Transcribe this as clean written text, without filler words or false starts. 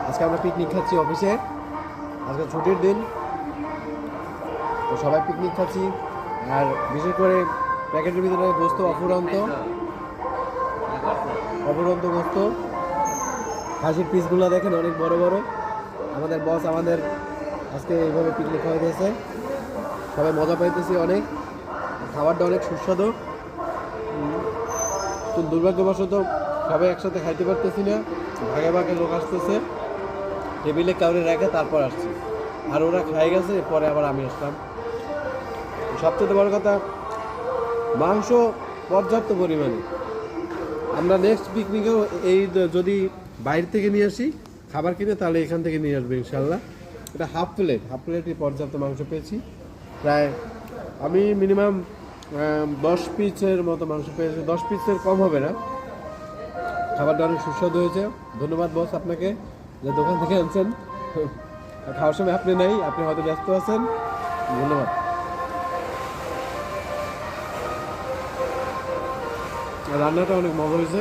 আজকে আমরা পিকনিক খাচ্ছি অফিসে, আজকে ছুটির দিন, তো সবাই পিকনিক খাচ্ছি। আর বিশেষ করে প্যাকেটের ভিতরে গোস্ত অফুরন্ত গোস্ত, খাসির পিসগুলো দেখেন অনেক বড় বড়। আমাদের বস আমাদের আজকে এইভাবে পিকনিক খাওয়াইতেছে, সবাই মজা পাইতেছি অনেক, খাবারটা অনেক সুস্বাদু। তো দুর্ভাগ্যবশত সবাই একসাথে খাইতে পারতেছি না, ভাগে ভাগে লোক আসতেছে, টেবিলে কাউরে রেখে তারপর আসছি, আর ওরা খাই গেছে, পরে আবার আমি আসলাম। সবচেয়ে বড় কথা, মাংস পর্যাপ্ত পরিমাণে। আমরা নেক্সট পিকনিকেও এই যদি বাইরে থেকে নিয়ে আসি খাবার কিনে, তাহলে এখান থেকে নিয়ে আসবো ইনশাল্লাহ। এটা হাফ প্লেটই পর্যাপ্ত মাংস পেয়েছি। প্রায় আমি মিনিমাম 10 পিসের মতো মাংস পেয়েছি, 10 পিসের কম হবে না। খাবারটা অনেক সুস্বাদু হয়েছে। ধন্যবাদ বস আপনাকে, যে দোকান থেকে আনছেন। খাওয়ার সময় আপনি নেই, আপনি হয়তো ব্যস্ত আছেন, ধন্যবাদ। রান্নাটা অনেক মজা হয়েছে।